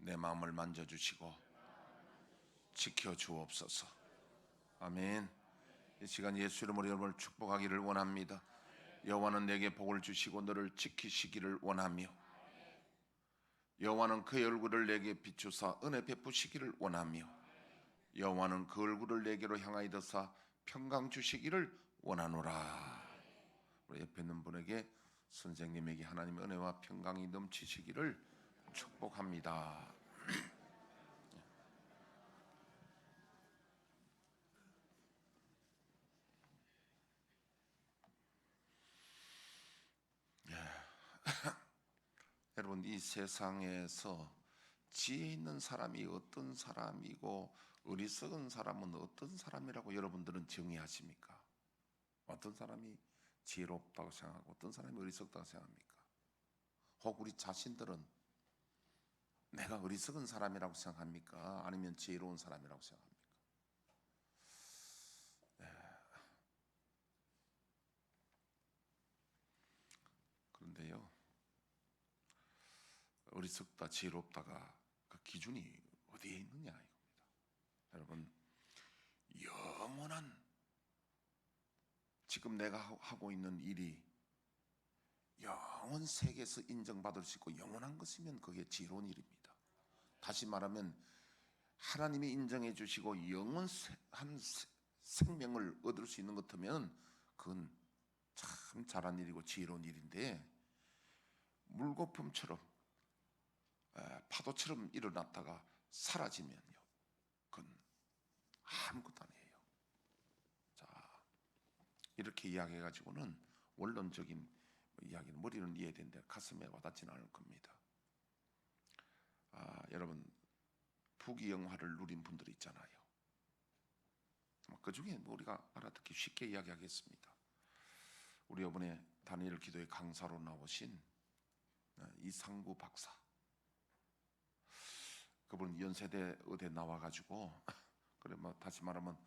내 마음을 만져주시고 지켜주옵소서. 아멘. 이 시간 예수 이름으로 여러분을 축복하기를 원합니다. 여호와는 내게 복을 주시고 너를 지키시기를 원하며 여호와는 그의 얼굴을 내게 비추사 은혜 베푸시기를 원하며 여호와는 그 얼굴을 내게로 향하여서 평강 주시기를 원하노라. 우리 옆에 있는 분에게 선생님에게 하나님의 은혜와 평강이 넘치시기를 축복합니다. 여러분, 이 세상에서 지혜 있는 사람이 어떤 사람이고 어리석은 사람은 어떤 사람이라고 여러분들은 정의하십니까? 어떤 사람이 지혜롭다고 생각하고 어떤 사람이 어리석다고 생각합니까? 혹 우리 자신들은 내가 어리석은 사람이라고 생각합니까? 아니면 지혜로운 사람이라고 생각합니까? 그런데요, 어리석다, 지혜롭다가 그 기준이 어디에 있느냐 이겁니다. 여러분, 영원한 지금 내가 하고 있는 일이 영원 세계에서 인정받을 수 있고 영원한 것이면 그게 지혜로운 일입니다. 다시 말하면 하나님이 인정해 주시고 영원한 생명을 얻을 수 있는 것 같으면 그건 참 잘한 일이고 지혜로운 일인데, 물거품처럼 파도처럼 일어났다가 사라지면요, 그건 아무것도 아니에요. 자, 이렇게 이야기해가지고는 원론적인 이야기는 머리는 이해되는데 가슴에 와닿지는 않을 겁니다. 여러분, 부귀영화를 누린 분들이 있잖아요. 그 중에 우리가 알아듣기 쉽게 이야기하겠습니다. 우리 이번에 다니엘 기도의 강사로 나오신 이상구 박사, 그분 연세대 의대 나와가지고 그래 뭐 다시 말하면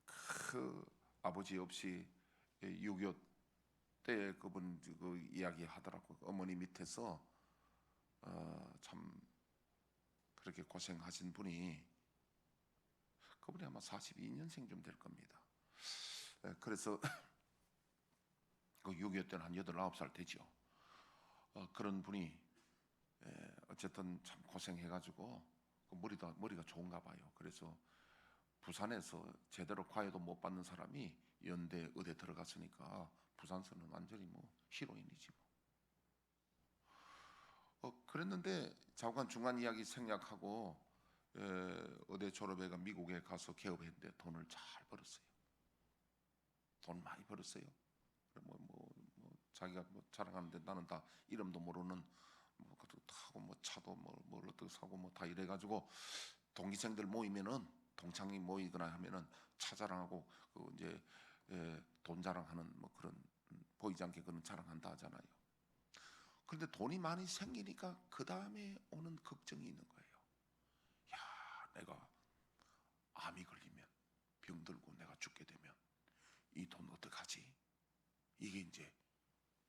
그 아버지 없이 6.25 때 그분 그 이야기 하더라고. 어머니 밑에서 참 그렇게 고생하신 분이, 그분이 아마 42년생 될 겁니다. 그래서 그 6.25 때는 한 8, 9살 되죠. 그런 분이 어쨌든 참 고생해가지고 그 머리가 좋은가 봐요. 그래서 부산에서 제대로 과외도 못 받는 사람이 연대 의대 들어갔으니까 부산서는 완전히 뭐 히로인이지 뭐. 그랬는데 잠깐 중간 이야기 생략하고 의대 졸업해가 미국에 가서 개업했는데 돈을 잘 벌었어요. 돈 많이 벌었어요. 뭐 자기가 뭐 자랑하는데 나는 다 이름도 모르는 뭐 그것도 타고 뭐 차도 뭘 어떻게 사고 뭐 다 이래가지고 동기생들 모이면은 동창이 모이거나 하면은 차 자랑하고 그 이제 돈 자랑하는 뭐 그런 보이지 않게 그런 자랑한다 하잖아요. 그런데 돈이 많이 생기니까 그 다음에 오는 걱정이 있는 거예요. 야, 내가 암이 걸리면 병들고 내가 죽게 되면 이 돈 어떡하지? 이게 이제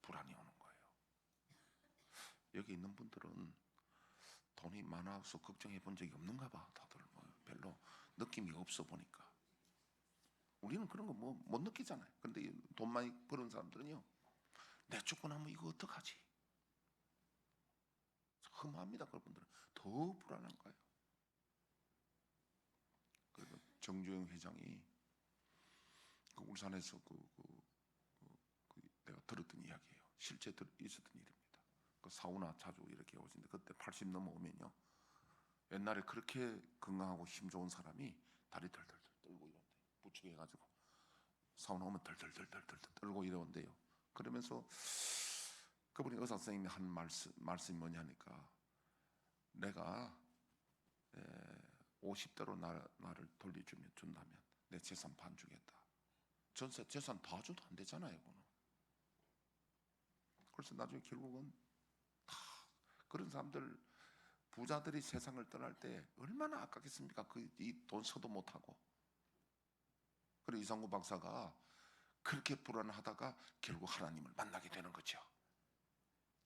불안이 오는 거예요. 여기 있는 분들은 돈이 많아서 걱정해 본 적이 없는가 봐. 다들 뭐 별로 느낌이 없어 보니까. 우리는 그런 거 뭐 못 느끼잖아요. 근데 돈 많이 버는 사람들은요, 내 죽고 나면 이거 어떡하지? 험합니다. 그분들은 더 불안한 거예요. 그리고 정주영 회장이 그 울산에서 내가 들었던 이야기예요. 실제 있었던 일입니다. 그 사우나 자주 이렇게 오시는데 그때 80 넘어오면요, 옛날에 그렇게 건강하고 힘 좋은 사람이 다리 덜덜 떨고 이런데 부축해가지고 사우나 오면 덜덜 떨고 이러는데요. 그러면서 그분이 의사 선생님이 한 말씀이 뭐냐니까, 내가 50대로 나를 준다면 내 재산 반 주겠다. 전세 재산 다 줘도 안 되잖아요, 그는. 그래서 나중에 결국은 다 그런 사람들, 부자들이 세상을 떠날 때 얼마나 아깝겠습니까? 이 돈 써도 못하고. 그리고 이상구 박사가 그렇게 불안하다가 결국 하나님을 만나게 되는 거죠.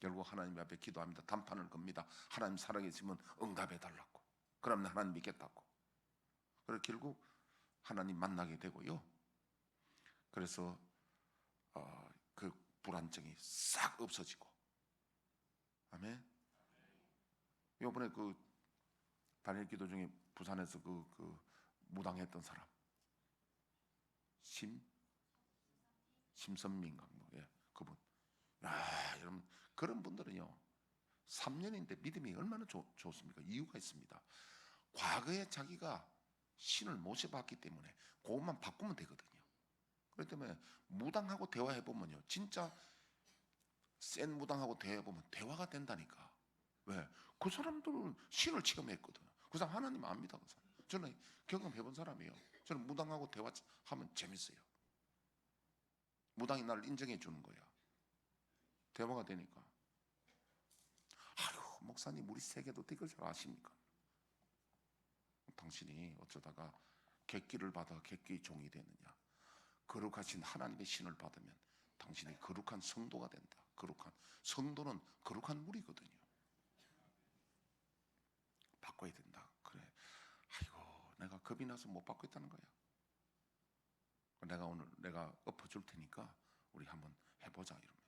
결국 하나님 앞에 기도합니다. 단판을 겁니다. 하나님 살아계시면 응답해 달라고. 그러면 하나님 믿겠다고. 그래서 결국 하나님 만나게 되고요. 그래서 그 불안증이 싹 없어지고. 아멘. 이번에 그 단일 기도 중에 부산에서 그 무당했던 사람 심선민가 뭐, 예, 그분. 야, 여러분 그런 분들은요 3년인데 믿음이 얼마나 좋습니까? 이유가 있습니다. 과거에 자기가 신을 모셔봤기 때문에 그것만 바꾸면 되거든요. 그렇기 때문에 무당하고 대화해보면요 진짜 센 무당하고 대화해보면 대화가 된다니까. 왜? 그 사람들은 신을 체험했거든요. 그 사람 하나님 압니다. 그 사람. 저는 경험해본 사람이에요. 저는 무당하고 대화하면 재밌어요. 무당이 나를 인정해 주는 거야. 대화가 되니까. 아유 목사님 우리 세계도 이걸 잘 아십니까? 당신이 어쩌다가 객기를 받아 객기의 종이 되느냐. 거룩하신 하나님의 신을 받으면 당신이 거룩한 성도가 된다. 거룩한 성도는 거룩한 물이거든요. 바꿔야 된다. 그래. 아이고 내가 겁이 나서 못 받고 있다는 거야. 내가 오늘 엎어줄 테니까 우리 한번 해보자 이러면.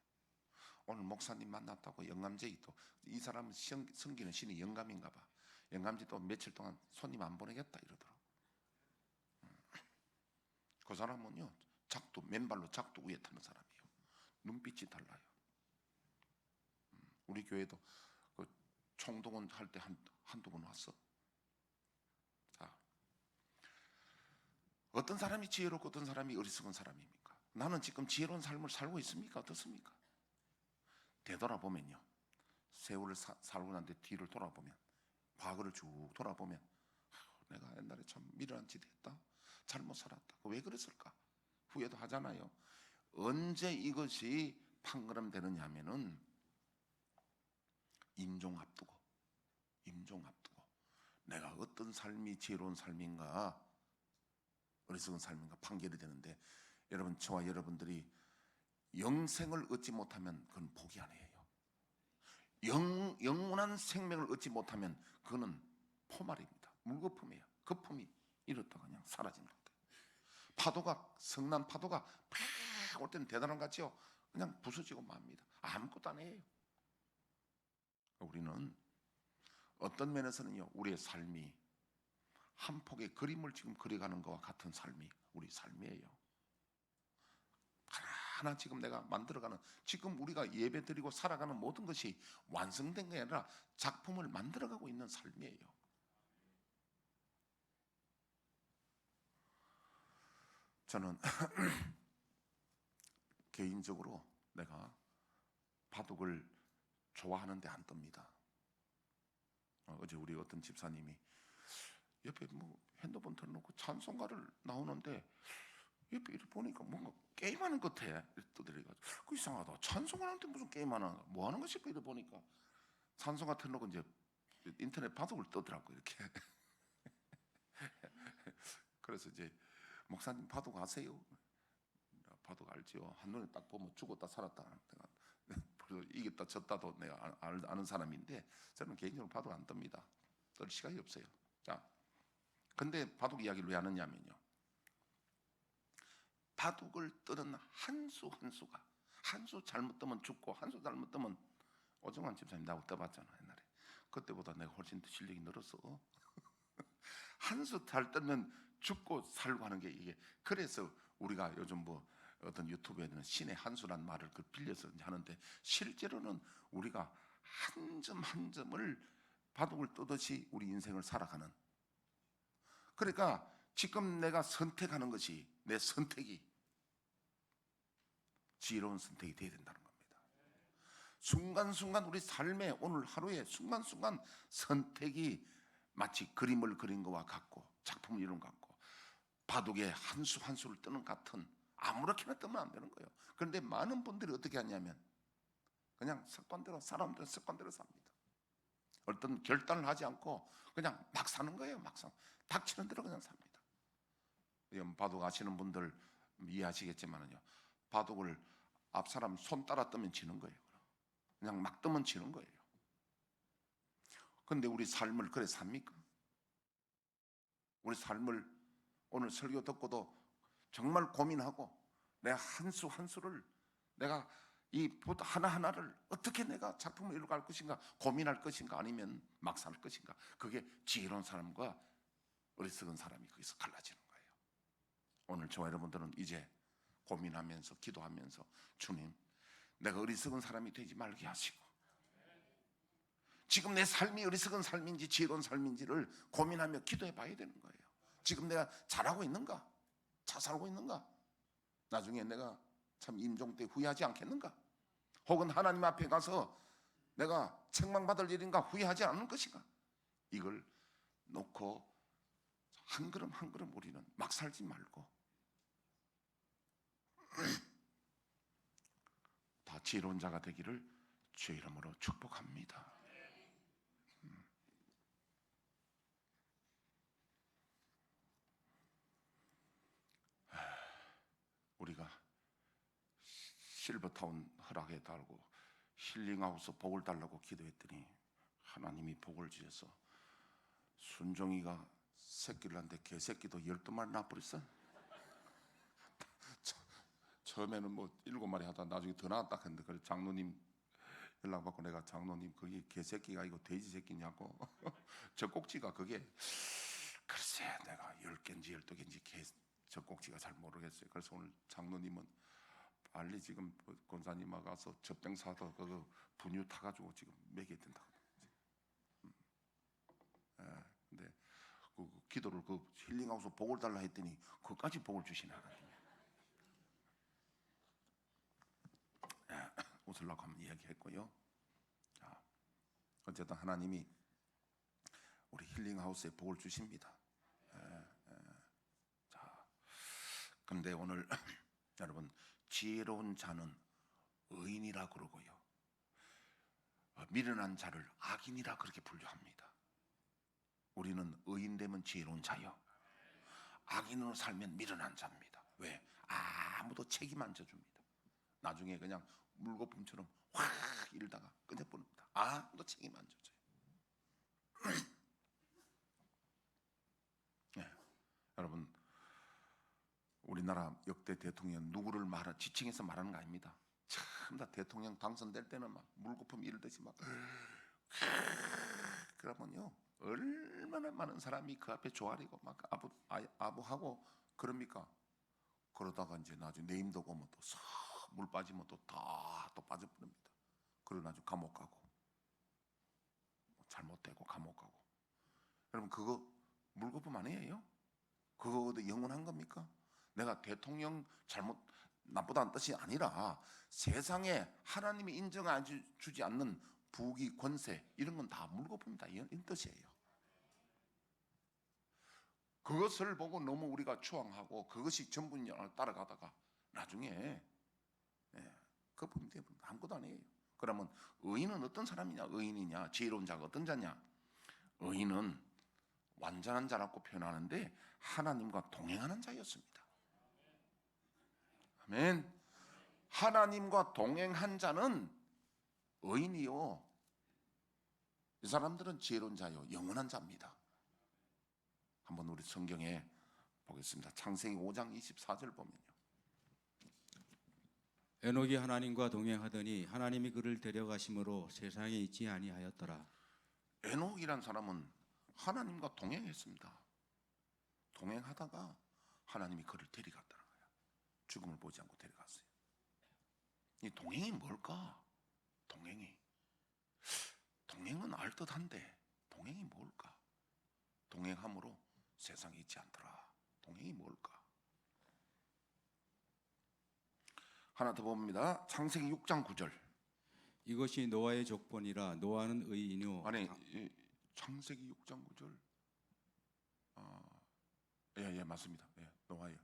오늘 목사님 만났다고 영감제이 또 이 사람은 섬기는 신이 영감인가 봐. 영감제 또 며칠 동안 손님 안 보내겠다 이러더라고. 그 사람은요 작두 맨발로 작두 위에 타는 사람이에요. 눈빛이 달라요. 우리 교회도 그 총동원 할 때 한두 번 왔어. 자, 어떤 사람이 지혜롭고 어떤 사람이 어리석은 사람입니까? 나는 지금 지혜로운 삶을 살고 있습니까? 어떻습니까? 되돌아보면요 세월을 살고 난 뒤 뒤를 돌아보면 과거를 쭉 돌아보면 내가 옛날에 참 미련한 짓 했다. 잘못 살았다. 왜 그랬을까? 후회도 하잖아요. 언제 이것이 판가름 되느냐 하면은 임종 앞두고 내가 어떤 삶이 지혜로운 삶인가 어리석은 삶인가 판결이 되는데 여러분 저와 여러분들이 영생을 얻지 못하면 그건 포기 아니에요. 영원한 생명을 얻지 못하면 그거는 포말입니다. 물거품이에요. 거품이 이렇다 그냥 사라지는 거다. 파도가 성난 파도가 팍 올 때는 대단한 것 같죠? 그냥 부서지고 맙니다. 아무것도 아니에요. 우리는 어떤 면에서는요 우리의 삶이 한 폭의 그림을 지금 그려가는 것과 같은 삶이 우리 삶이에요. 하나 지금 내가 만들어가는 지금 우리가 예배드리고 살아가는 모든 것이 완성된 게 아니라 작품을 만들어가고 있는 삶이에요. 저는 개인적으로 내가 바둑을 좋아하는데 안 뜹니다. 어제 우리 어떤 집사님이 옆에 뭐 핸드폰 틀어놓고 찬송가를 나오는데 옆에 이렇게 보니까 뭔가 게임하는 것 같아. 떠들어가지고 그 이상하다. 찬송가한테 무슨 게임하나 뭐 하는 것이 이렇게 보니까 찬송가 틀어놓고 이제 인터넷 바둑을 떠더라고 이렇게. 그래서 이제 목사님 바둑 아세요? 바둑 알지요. 한눈에 딱 보면 죽었다 살았다. 내가 이겼다 졌다도 내가 아는 사람인데 저는 개인적으로 바둑 안 뜹니다. 뜰 시간이 없어요. 자, 근데 바둑 이야기를 왜 하느냐면요. 바둑을 뜨는 한 수 한 수가 한 수 잘못 뜨면 죽고 한 수 잘못 뜨면 오정환 집사님 나하고 떠봤잖아 옛날에. 그때보다 내가 훨씬 더 실력이 늘었어. 한 수 잘 뜨면 죽고 살고 하는 게 이게 그래서 우리가 요즘 뭐 어떤 유튜브에는 신의 한 수란 말을 그 빌려서 하는데 실제로는 우리가 한 점 한 점을 바둑을 뜨듯이 우리 인생을 살아가는. 그러니까 지금 내가 선택하는 것이 내 선택이 지혜로운 선택이 되어야 된다는 겁니다. 순간순간 우리 삶의 오늘 하루의 순간순간 선택이 마치 그림을 그린 것과 같고 작품을 이룬 것 같고 바둑에 한 수 한 수를 뜨는 같은 아무렇게나 뜨면 안 되는 거예요. 그런데 많은 분들이 어떻게 하냐면 그냥 습관대로 사람들은 습관대로 삽니다. 어떤 결단을 하지 않고 그냥 막 사는 거예요. 막상 닥치는 대로 그냥 삽니다. 바둑 아시는 분들 이해하시겠지만요. 바둑을 앞 사람 손 따라 뜨면 지는 거예요. 그냥 막 뜨면 치는 거예요. 그런데 우리 삶을 그래 삽니까? 우리 삶을 오늘 설교 듣고도 정말 고민하고 내가 한 수 한 수를 내가 이 하나하나를 어떻게 내가 작품을 이루어갈 것인가 고민할 것인가 아니면 막 살 것인가, 그게 지혜로운 사람과 어리석은 사람이 거기서 갈라지는 거예요. 오늘 저와 여러분들은 이제 고민하면서 기도하면서 주님, 내가 어리석은 사람이 되지 말게 하시고 지금 내 삶이 어리석은 삶인지 지혜로운 삶인지를 고민하며 기도해 봐야 되는 거예요. 지금 내가 잘하고 있는가? 잘 살고 있는가? 나중에 내가 참 임종 때 후회하지 않겠는가? 혹은 하나님 앞에 가서 내가 책망받을 일인가 후회하지 않을 것인가? 이걸 놓고 한 걸음 한 걸음 우리는 막 살지 말고 다 지혜로운 자가 되기를 주의 이름으로 축복합니다. 우리가 실버타운 허락해 달고 힐링하우스 복을 달라고 기도했더니 하나님이 복을 주셔서 순종이가 새끼를 낳는데 개새끼도 12마리 낳아버렸어. 처음에는 뭐 7마리 하다 나중에 더 낳았다 했는데, 그래서 장로님 연락받고 내가 장로님 그게 개새끼가 아니고 돼지 새끼냐고. 젖꼭지가 그게 글쎄 내가 10개인지 12개인지 젖꼭지가 잘 모르겠어요. 그래서 오늘 장로님은 빨리 지금 권사님하고 가서 젖병 사서 그 분유 타가지고 지금 먹여야 된다고. 근데 그 기도를 그 힐링하우스 복을 달라 했더니 그까지 복을 주시네 하나님. 웃으려고 한번 이야기했고요. 자, 어쨌든 하나님이 우리 힐링하우스에 복을 주십니다. 자, 근데 오늘 여러분, 지혜로운 자는 의인이라 그러고요, 미련한 자를 악인이라 그렇게 분류합니다. 우리는 의인되면 지혜로운 자요, 악인으로 살면 미련한 자입니다. 왜? 아무도 책임 안 져줍니다. 나중에 그냥 물거품처럼 확 일다가 끝내버립니다. 아무도 책임 안 져줘요. 네. 여러분, 우리나라 역대 대통령 누구를 지칭해서 말하는 거 아닙니다. 참 다 대통령 당선될 때는 막 물거품 일듯이 막 그러면요 얼마나 많은 사람이 그 앞에 조아리고 막 아부하고 그럽니까? 그러다가 이제 나중에 내 힘도 오면 또 싹 물 빠지면 또 다 또 빠져버립니다. 그러고 나중에 감옥 가고 잘못되고 감옥 가고. 여러분, 그거 물거품 아니에요? 그거 영원한 겁니까? 내가 대통령 잘못 나쁘다는 뜻이 아니라 세상에 하나님이 인정해주지 않는 부귀 권세 이런 건 다 물거품이다 이런 뜻이에요. 그것을 보고 너무 우리가 추앙하고 그것이 전부인 줄 따라가다가 나중에 거품이 되면 아무것도 아니에요. 그러면 의인은 어떤 사람이냐? 의인이냐? 지혜로운 자가 어떤 자냐? 의인은 완전한 자라고 표현하는데 하나님과 동행하는 자였습니다. 아멘. 하나님과 동행한 자는 의인이요, 이 사람들은 지혜로운 자요, 영원한 자입니다. 한번 우리 성경에 보겠습니다. 창세기 5장 24절 보면요, 에녹이 하나님과 동행하더니 하나님이 그를 데려가심으로 세상에 있지 아니하였더라. 에녹이란 사람은 하나님과 동행했습니다. 동행하다가 하나님이 그를 데려갔다는 거예요. 죽음을 보지 않고 데려갔어요. 이 동행이 뭘까? 동행은 알듯한데 동행이 뭘까? 동행함으로 세상에 있지 않더라. 동행이 뭘까? 하나 더 봅니다. 창세기 6장 9절. 이것이 노아의 족본이라. 노아는 의인이요. 아니, 창세기 6장 9절. 예, 맞습니다. 예, 노아요.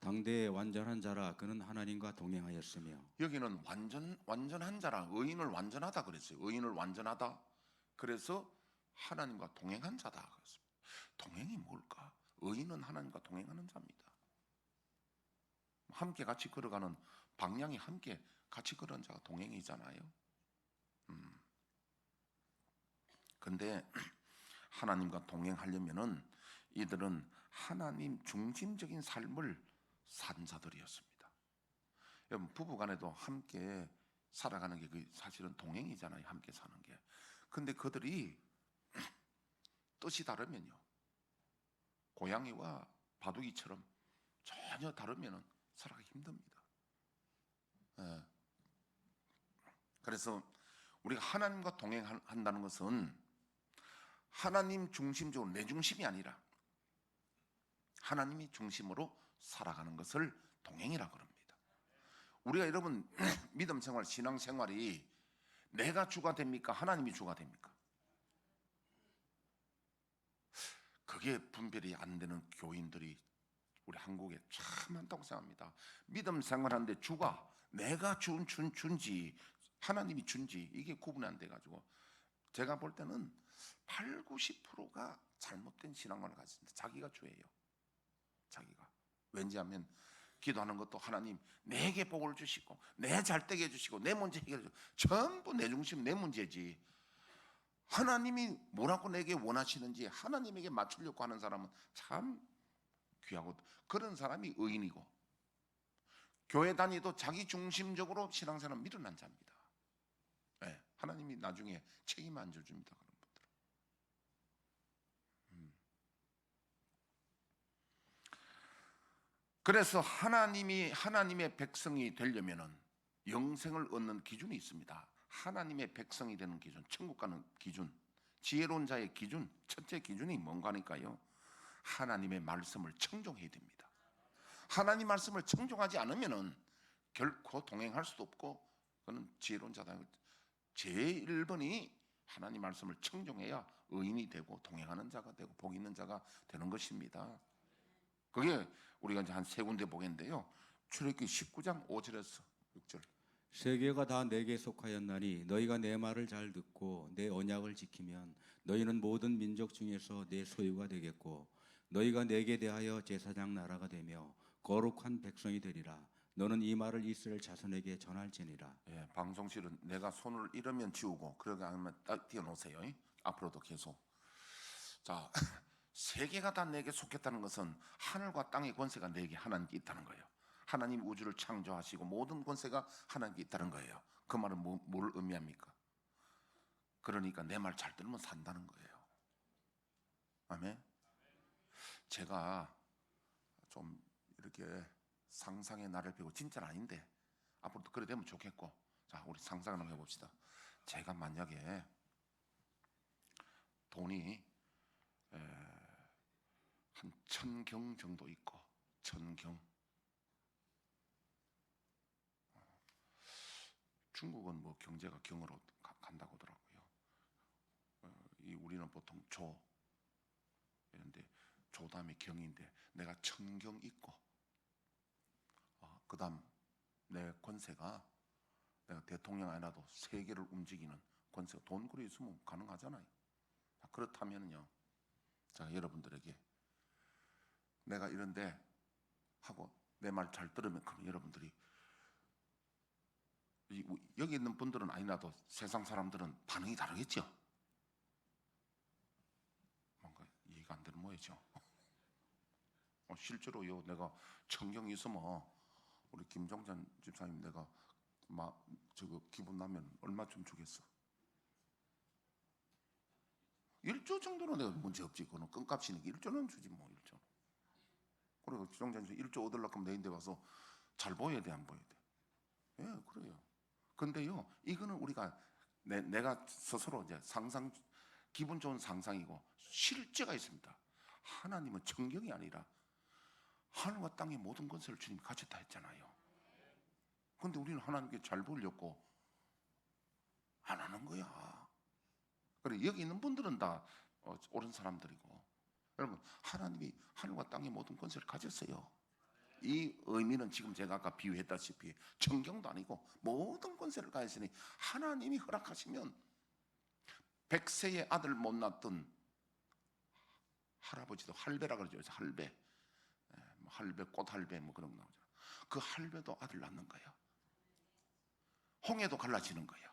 당대의 완전한 자라. 그는 하나님과 동행하였으며. 여기는 완전한 자라, 의인을 완전하다 그랬어요. 의인을 완전하다. 그래서 하나님과 동행한 자다 그랬습니다. 동행이 뭘까? 의인은 하나님과 동행하는 자입니다. 함께 같이 걸어가는 방향이 함께 같이 걸어가는 자가 동행이잖아요. 근데 하나님과 동행하려면은 이들은 하나님 중심적인 삶을 산 자들이었습니다. 여러분, 부부간에도 함께 살아가는 게 사실은 동행이잖아요. 함께 사는 게. 근데 그들이 뜻이 다르면요, 고양이와 바둑이처럼 전혀 다르면은 살아가기 힘듭니다. 예. 그래서 우리가 하나님과 동행한다는 것은 하나님 중심적으로 내 중심이 아니라 하나님이 중심으로 살아가는 것을 동행이라고 합니다. 우리가 여러분 믿음 생활, 신앙 생활이 내가 주가 됩니까? 하나님이 주가 됩니까? 그게 분별이 안 되는 교인들이 우리 한국에 참 많다고 생각합니다. 믿음 생활하는데 주가 내가 준지 하나님이 준지 이게 구분이 안 돼가지고 제가 볼 때는 8, 90%가 잘못된 신앙관을 가진다. 자기가 주예요. 자기가. 왠지 하면 기도하는 것도 하나님 내게 복을 주시고 내 잘되게 해주시고 내 문제 해결해 주시고 전부 내 중심 내 문제지. 하나님이 뭐라고 내게 원하시는지 하나님에게 맞추려고 하는 사람은 참 귀하고 그런 사람이 의인이고 교회 다니도 자기 중심적으로 신앙생활을 밀어난 자입니다. 네, 하나님이 나중에 책임 안 져줍니다. 그런 분들. 그래서 하나님의 백성이 되려면은 영생을 얻는 기준이 있습니다. 하나님의 백성이 되는 기준, 천국 가는 기준, 지혜로운 자의 기준, 첫째 기준이 뭔가 하니까요, 하나님의 말씀을 청종해야 됩니다. 하나님 말씀을 청종하지 않으면은 결코 동행할 수도 없고 그는 지혜로운 자다. 제일 1번이 하나님 말씀을 청종해야 의인이 되고 동행하는 자가 되고 복 있는 자가 되는 것입니다. 그게 우리가 이제 한 세 군데 보겠는데요. 출애굽기 19장 5절에서 6절. 세계가 다 내게 속하였나니 너희가 내 말을 잘 듣고 내 언약을 지키면 너희는 모든 민족 중에서 내 소유가 되겠고 너희가 내게 대하여 제사장 나라가 되며 거룩한 백성이 되리라. 너는 이 말을 이스라엘 자손에게 전할지니라. 예, 방송실은 내가 손을 이러면 지우고 그러게 하면 딱 띄워놓으세요. 앞으로도 계속. 자, 세계가 다 내게 속했다는 것은 하늘과 땅의 권세가 내게 하나님께 있다는 거예요. 하나님 우주를 창조하시고 모든 권세가 하나님께 있다는 거예요. 그 말은 뭘 의미합니까? 그러니까 내 말 잘 들으면 산다는 거예요. 아멘. 제가 좀 이렇게 상상의 나를 배우고 진짜는 아닌데 앞으로도 그래 되면 좋겠고, 자, 우리 상상을 한번 해봅시다. 제가 만약에 돈이 한 1000경 정도 있고 1000경, 중국은 뭐 경제가 경으로 간다고 하더라고요. 우리는 보통 조 이런데 조 다음에 경인데 내가 1000경 있고 그 다음 내 권세가 내가 대통령 아니라도 세계를 움직이는 권세가 돈구리 있으면 가능하잖아요. 그렇다면요, 자, 여러분들에게 내가 이런데 하고 내 말 잘 들으면 그럼 여러분들이 여기 있는 분들은 아니라도 세상 사람들은 반응이 다르겠죠. 뭔가 이해가 안 되는 모양이죠. 실제로요, 내가 청경이 있으면 우리 김종찬 집사님 내가 저거 기분 나면 얼마쯤 주겠어? 1조 정도는 내가 문제 없지. 그거는 껌값이니까 1조는 주지 뭐 1조. 그리고 김종찬 집사님 1조 얻으려고 하면 내 인데 와서 잘 보여야 돼, 안 보여야 돼? 예, 그래요. 근데요, 이거는 우리가 내가 스스로 이제 기분 좋은 상상이고 실제가 있습니다. 하나님은 청경이 아니라 하늘과 땅의 모든 권세를 주님이 가졌다 했잖아요. 근데 우리는 하나님께 잘 보이려고 안 하는 거야. 그래, 여기 있는 분들은 다 옳은 사람들이고, 여러분, 하나님이 하늘과 땅의 모든 권세를 가졌어요. 이 의미는 지금 제가 아까 비유했다시피 청경도 아니고 모든 권세를 가졌으니 하나님이 허락하시면 100세의 아들 못 낳던 할아버지도 할배라 그러죠. 할배, 할배, 꽃할배 뭐 그런 거 나오잖아. 그 할배도 아들 낳는 거야. 홍해도 갈라지는 거야.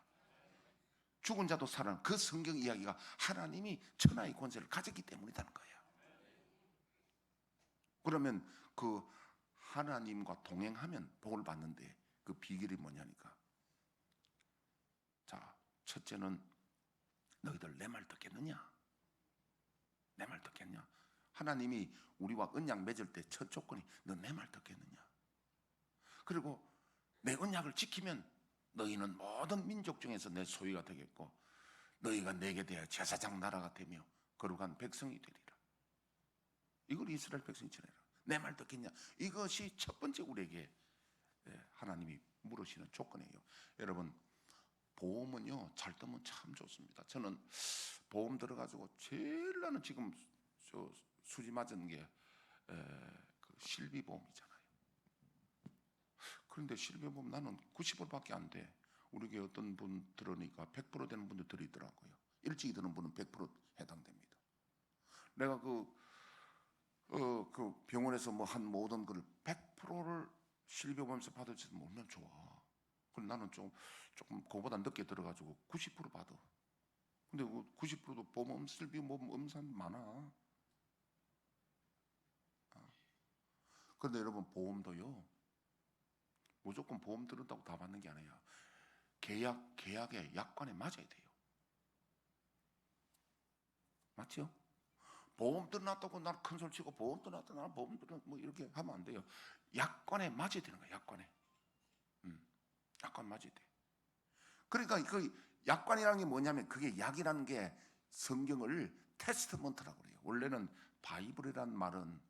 죽은 자도 살아나는 그 성경 이야기가 하나님이 천하의 권세를 가졌기 때문이라는 거예요. 그러면 그 하나님과 동행하면 복을 받는데 그 비결이 뭐냐니까. 자, 첫째는 너희들 내 말 듣겠느냐? 내 말 듣겠냐? 하나님이 우리와 언약 맺을 때 첫 조건이 너 내 말 듣겠느냐? 그리고 내 언약을 지키면 너희는 모든 민족 중에서 내 소유가 되겠고 너희가 내게 대하여 제사장 나라가 되며 거룩한 백성이 되리라. 이걸 이스라엘 백성이 전해라. 내 말 듣겠냐? 이것이 첫 번째 우리에게 하나님이 물으시는 조건이에요. 여러분, 보험은요 잘 뜨면 참 좋습니다. 저는 보험 들어가지고 제일 나는 지금 수지 맞은 게 그 실비보험이잖아요. 그런데 실비보험 나는 90%밖에 안 돼. 우리 교회 어떤 분 들으니까 100% 되는 분들 들이더라고요. 일찍이 드는 분은 100% 해당됩니다. 내가 그 병원에서 뭐 한 모든 걸 100%를 실비보험에서 받을지 모르면 좋아. 그럼 나는 조금 그보다 늦게 들어가지고 90% 받아. 근데 그 90%도 보험 실비보험 사람 많아. 그런데 여러분, 보험도요 무조건 보험 들었다고 다 받는 게 아니에요. 계약의 약관에 맞아야 돼요. 맞죠? 보험 들어놨다고 나를 큰 소리 치고 보험 들어놨다고 나를 보험 들어 뭐 이렇게 하면 안 돼요. 약관에 맞아야 되는 거예요. 약관에. 약관 맞아야 돼. 그러니까 그 약관이라는 게 뭐냐면 그게 약이라는 게 성경을 테스트먼트라고 그래요. 원래는 바이블이라는 말은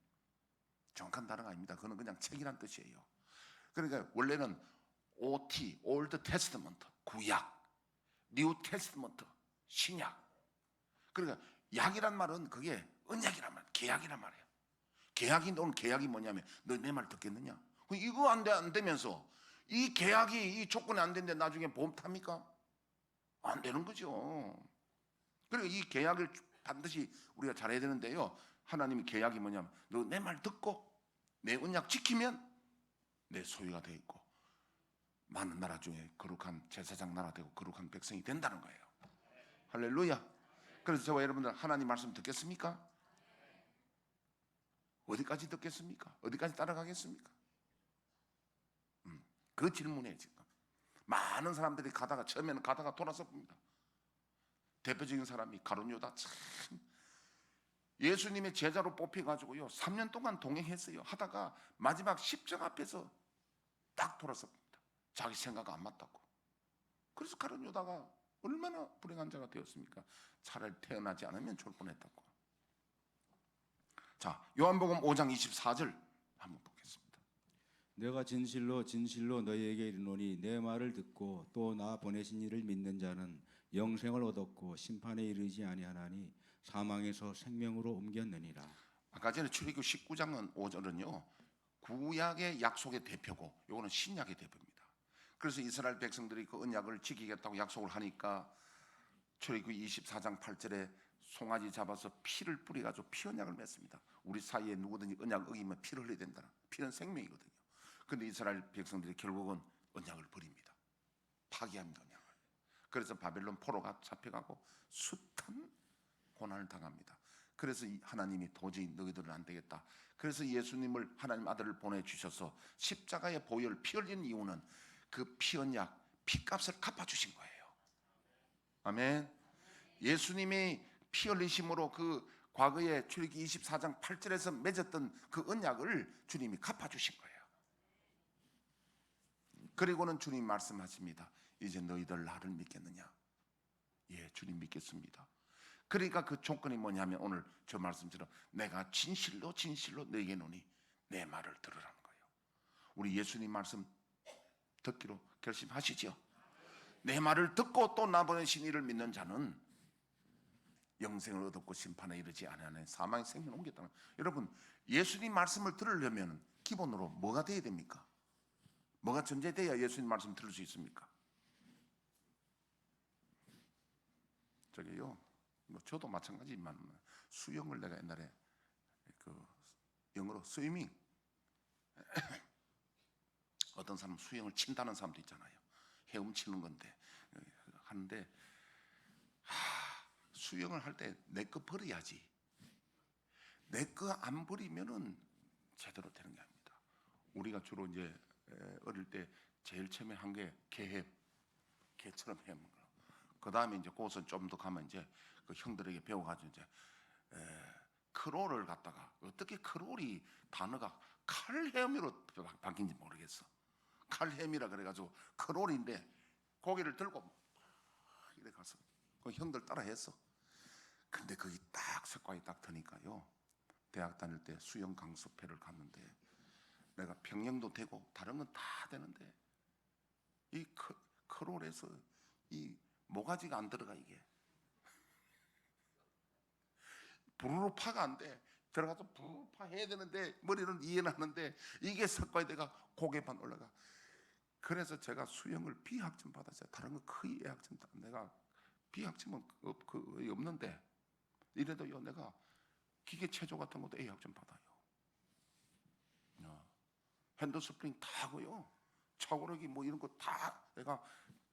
정확한 단어가 아닙니다. 그거는 그냥 책이란 뜻이에요. 그러니까 원래는 OT, Old Testament, 구약, New Testament, 신약. 그러니까 약이란 말은 그게 언약이란 말, 계약이란 말이에요. 오늘 계약이 뭐냐면 너 내 말 듣겠느냐? 이거 안 되면서 이 계약이 이 조건이 안 되는데 나중에 보험 탑니까? 안 되는 거죠. 그리고 이 계약을 반드시 우리가 잘해야 되는데요. 하나님의 계약이 뭐냐면 너 내 말 듣고 내 언약 지키면 내 소유가 되어 있고 많은 나라 중에 거룩한 제사장 나라 되고 거룩한 백성이 된다는 거예요. 할렐루야. 그래서 저와 여러분들 하나님 말씀 듣겠습니까? 어디까지 듣겠습니까? 어디까지 따라가겠습니까? 그 질문에 지금 많은 사람들이 처음에는 가다가 돌아섭니다. 대표적인 사람이 가룟 유다. 참 예수님의 제자로 뽑혀가지고요 3년 동안 동행했어요. 하다가 마지막 십자가 앞에서 딱 돌아섭니다. 자기 생각 안 맞다고. 그래서 가룟 유다가 얼마나 불행한 자가 되었습니까? 차라리 태어나지 않으면 좋을 뻔했다고. 자, 요한복음 5장 24절 한번 보겠습니다. 내가 진실로 진실로 너희에게 이르노니 내 말을 듣고 또 나 보내신 이를 믿는 자는 영생을 얻었고 심판에 이르지 아니하나니 사망에서 생명으로 옮겼느니라. 아까 전에 출애굽 19장은 5절은요 구약의 약속의 대표고 요거는 신약의 대표입니다. 그래서 이스라엘 백성들이 그 언약을 지키겠다고 약속을 하니까 출애굽 24장 8절에 송아지 잡아서 피를 뿌려가지고 피 언약을 맺습니다. 우리 사이에 누구든지 언약 어기면 피를 흘려야 된다. 피는 생명이거든요. 그런데 이스라엘 백성들이 결국은 언약을 버립니다. 파기합니다. 언약을. 그래서 바벨론 포로가 잡혀가고 숱한 고난을 당합니다. 그래서 하나님이 도저히 너희들은 안 되겠다. 그래서 예수님을 하나님 아들을 보내주셔서 십자가의 보혈 피 흘린 이유는 그 피 언약, 피값을 갚아주신 거예요. 아멘. 예수님이 피 흘리심으로 그 과거에 출애굽기 24장 8절에서 맺었던 그 언약을 주님이 갚아주신 거예요. 그리고는 주님 말씀하십니다. 이제 너희들 나를 믿겠느냐? 예, 주님 믿겠습니다. 그러니까 그 조건이 뭐냐면 오늘 저 말씀처럼 내가 진실로 진실로 너에게 노니 내 말을 들으라는 거예요. 우리 예수님 말씀 듣기로 결심하시죠? 내 말을 듣고 또 나 보내신 이를 믿는 자는 영생을 얻었고 심판에 이르지 아니하는 사망의 생명을 옮겼다는. 여러분, 예수님 말씀을 들으려면 기본으로 뭐가 돼야 됩니까? 뭐가 존재돼야 예수님 말씀 들을 수 있습니까? 저기요, 뭐 저도 마찬가지지만 수영을 내가 옛날에 그 영어로 스위밍 어떤 사람 수영을 친다는 사람도 있잖아요. 헤엄치는 건데 하는데 수영을 할 때 내 거 버려야지. 내 거 안 버리면은 제대로 되는 게 아닙니다. 우리가 주로 이제 어릴 때 제일 처음에 한 게 개처럼 헤엄는 거. 그 다음에 이제 그것은 좀 더 가면 이제 그 형들에게 배워가지고 이제 크롤을 갖다가, 어떻게 크롤이 단어가 칼헤엄으로 바뀐지 모르겠어. 칼헤엄이라 그래가지고 크롤인데 고개를 들고 이래 가서 그 형들 따라 했어. 근데 거기 딱 석과에 딱 드니까요, 대학 다닐 때 수영 강습회를 갔는데 내가 평영도 되고 다른 건 다 되는데 이 크롤에서 이 모가지가 안 들어가. 이게 부르르파가 안 돼. 들어가서 부르르파 해야 되는데 머리는 이해는 하는데 이게 석과에다가 고개만 올라가. 그래서 제가 수영을 B학점 받았어요. 다른 거 거의 A학점. 내가 B학점은 거의 없는데 이래도요, 내가 기계 체조 같은 것도 A학점 받아요. 핸드 스프링 다 하고요, 차고르기 뭐 이런 거 다 내가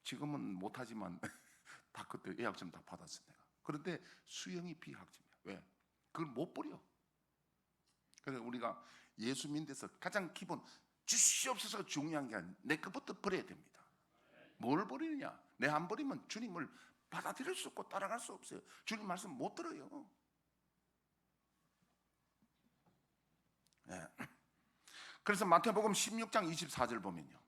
지금은 못하지만 다 그때 A학점 다 받았어요 내가. 그런데 수영이 B학점이야. 왜? 그걸 못 버려. 그래서 우리가 예수 믿는 데서 가장 기본 주시옵소서가 중요한 게 아니라 내 것부터 버려야 됩니다. 뭘 버리느냐? 내 안 버리면 주님을 받아들일 수 없고 따라갈 수 없어요. 주님 말씀 못 들어요. 네. 그래서 마태복음 16장 24절 보면요,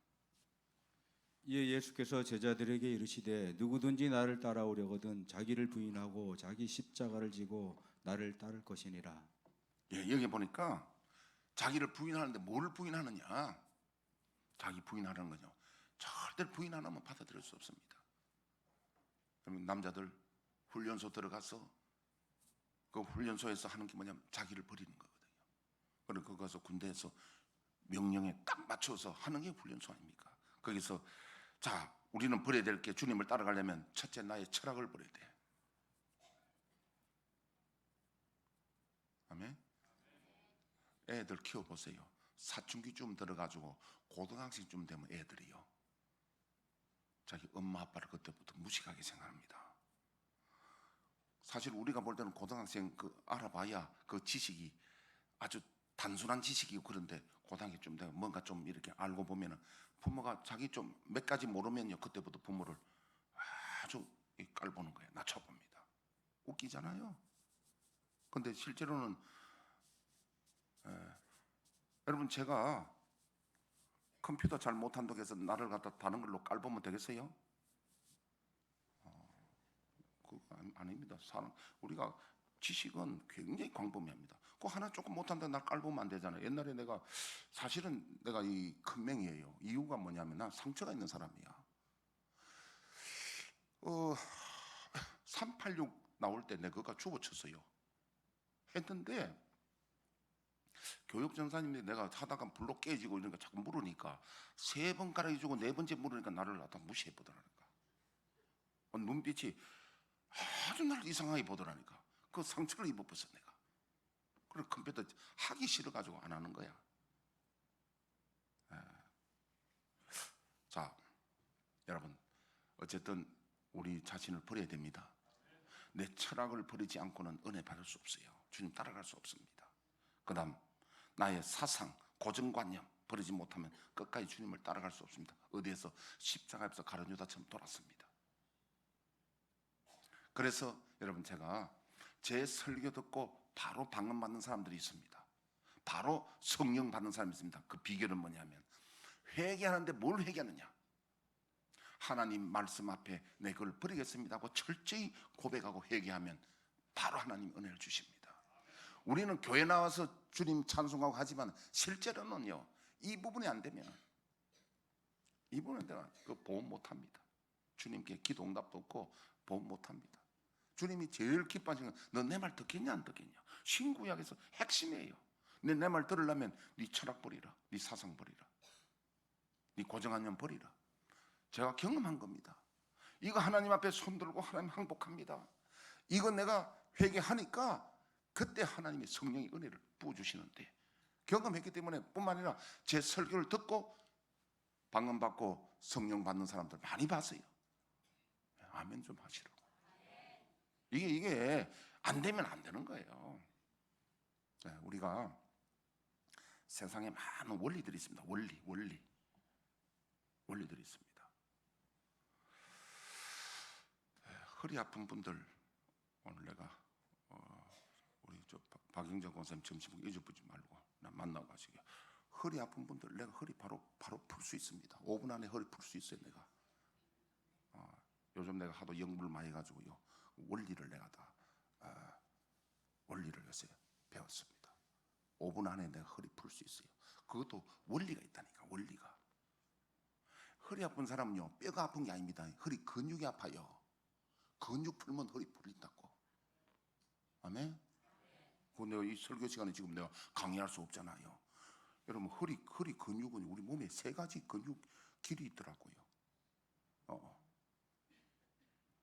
이에 예수께서 제자들에게 이르시되 누구든지 나를 따라오려거든 자기를 부인하고 자기 십자가를 지고 나를 따를 것이니라. 여기 보니까 자기를 부인하는데 뭘 부인하느냐? 자기 부인하는 거죠. 절대 부인 안 하면 받아들일 수 없습니다. 그러면 남자들 훈련소 들어가서 그 훈련소에서 하는 게 뭐냐면 자기를 버리는 거거든요. 그리고 거기 가서 군대에서 명령에 딱 맞춰서 하는 게 훈련소 아닙니까? 거기서 자, 우리는 버려야 될 게, 주님을 따라가려면 첫째 나의 철학을 버려야 돼. 아멘. 애들 키워보세요. 사춘기쯤 들어가지고 고등학생쯤 되면 애들이요, 자기 엄마 아빠를 그때부터 무식하게 생각합니다. 사실 우리가 볼 때는 고등학생 알아봐야 그 지식이 아주 단순한 지식이고, 그런데 고등학교쯤 되면 뭔가 좀 이렇게 알고 보면은 부모가 자기 좀 몇 가지 모르면요, 그때부터 부모를 아주 깔보는 거예요. 낮춰봅니다. 웃기잖아요. 근데 실제로는 여러분, 제가 컴퓨터 잘 못한다고 해서 나를 갖다 다른 걸로 깔보면 되겠어요? 그거 아닙니다. 우리가 지식은 굉장히 광범위합니다. 그거 하나 조금 못한다 날 깔보면 안 되잖아요. 옛날에 사실은 내가 이 큰 맹이에요. 이유가 뭐냐면 난 상처가 있는 사람이야. 386 나올 때 내가 그거 주워쳤어요. 했는데 교육전사님이 내가 하다가 불로 깨지고 이러니까 자꾸 물으니까 3번 깔아주고 4번째 물으니까 나를 갖다 무시해 보더라니까. 눈빛이 아주 나를 이상하게 보더라니까. 그 상처를 입어버렸어 내가. 그래서 컴퓨터 하기 싫어가지고 안 하는 거야. 자, 여러분, 어쨌든 우리 자신을 버려야 됩니다. 내 철학을 버리지 않고는 은혜 받을 수 없어요. 주님 따라갈 수 없습니다. 그 다음, 나의 사상, 고정관념 버리지 못하면 끝까지 주님을 따라갈 수 없습니다. 어디에서? 십자가에서 가룟 유다처럼 돌았습니다. 그래서 여러분, 제가 제 설교 듣고 바로 방언 받는 사람들이 있습니다. 바로 성령 받는 사람이 있습니다. 그 비결은 뭐냐면, 회개하는데 뭘 회개하느냐? 하나님 말씀 앞에 내 걸 버리겠습니다 하고 철저히 고백하고 회개하면 바로 하나님 은혜를 주십니다. 우리는 교회 나와서 주님 찬송하고 하지만 실제로는요, 이 부분이 안 되면 이 부분은 내가 보험 못합니다. 주님께 기도 응답도 없고 보험 못합니다. 주님이 제일 기뻐하시는 건 너 내 말 듣겠냐 안 듣겠냐. 신구약에서 핵심이에요. 내 말 들으려면 네 철학 버리라, 네 사상 버리라, 네 고정관념 버리라. 제가 경험한 겁니다. 이거 하나님 앞에 손들고 하나님 항복합니다. 이거 내가 회개하니까 그때 하나님의 성령의 은혜를 부어주시는데, 경험했기 때문에 뿐만 아니라 제 설교를 듣고 방언 받고 성령 받는 사람들 많이 봤어요. 아멘 좀 하시라고. 이게 안 되면 안 되는 거예요. 네, 우리가 세상에 많은 원리들이 있습니다. 원리들이 있습니다. 허리 아픈 분들 오늘 내가 우리 저 박영정 권사님 점심 잊어보지 말고 나 만나고 가시게. 허리 아픈 분들 내가 허리 바로 풀 수 있습니다. 5분 안에 허리 풀 수 있어요. 내가 요즘 내가 하도 연구를 많이 해가지고요 원리를 내가 다 원리를 요새 배웠습니다. 5분 안에 내가 허리 풀 수 있어요. 그것도 원리가 있다니까. 원리가. 허리 아픈 사람은요 뼈가 아픈 게 아닙니다. 허리 근육이 아파요. 근육 풀면 허리 풀린다고. 아멘. 그 내가 이 설교 시간에 지금 내가 강의할 수 없잖아요. 여러분 허리 근육은 우리 몸에 3가지 근육 길이 있더라고요.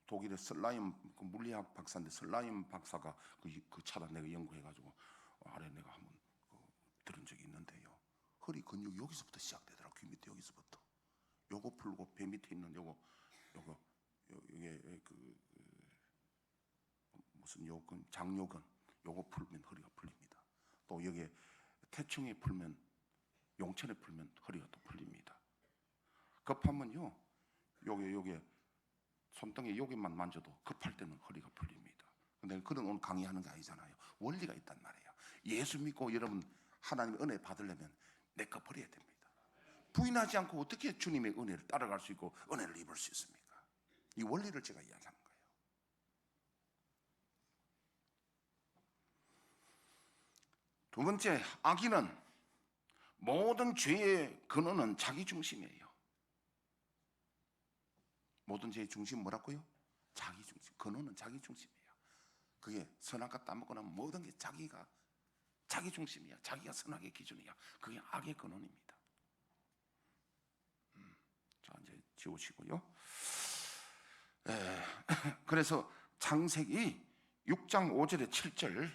독일의 슬라임 그 물리학 박사인데 슬라임 박사가 그 차다 내가 연구해가지고 아래 내가 한번 들은 적이 있는데요. 허리 근육이 여기서부터 시작되더라고. 귀 밑에 여기서부터. 요거 풀고 배 밑에 있는 요게 무슨 요근 장요근 요거 풀면 허리가 풀립니다. 또 여기에 태충에 풀면 용천에 풀면 허리가 또 풀립니다. 급하면요 요게 손등에 여기만 만져도 급할 때는 허리가 풀립니다. 근데 그런 오늘 강의하는 게 아니잖아요. 원리가 있단 말이에요. 예수 믿고 여러분 하나님의 은혜 받으려면 내 거 버려야 됩니다. 부인하지 않고 어떻게 주님의 은혜를 따라갈 수 있고 은혜를 입을 수 있습니까? 이 원리를 제가 이야기하는 거예요. 두 번째, 악인은 모든 죄의 근원은 자기 중심이에요. 모든 죄의 중심은 뭐라고요? 자기 중심. 근원은 자기 중심이에요. 그게 선악과 따먹거나 모든 게 자기 중심이야. 자기가 선악의 기준이야. 그게 악의 근원입니다. 자 이제 지우시고요. 그래서 창세기 6장 5절에 7절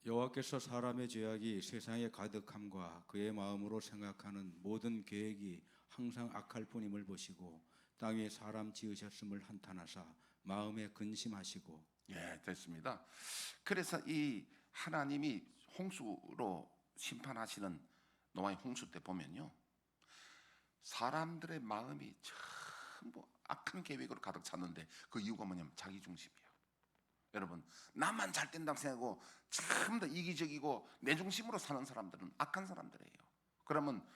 여호와께서 사람의 죄악이 세상에 가득함과 그의 마음으로 생각하는 모든 계획이 항상 악할 뿐임을 보시고 땅 위에 사람 지으셨음을 한탄하사 마음에 근심하시고. 예, 됐습니다. 그래서 이 하나님이 홍수로 심판하시는 노아의 홍수 때 보면요 사람들의 마음이 전부 악한 계획으로 가득 찼는데 그 이유가 뭐냐면 자기 중심이에요. 여러분 나만 잘 된다고 생각하고 참 더 이기적이고 내 중심으로 사는 사람들은 악한 사람들이에요. 그러면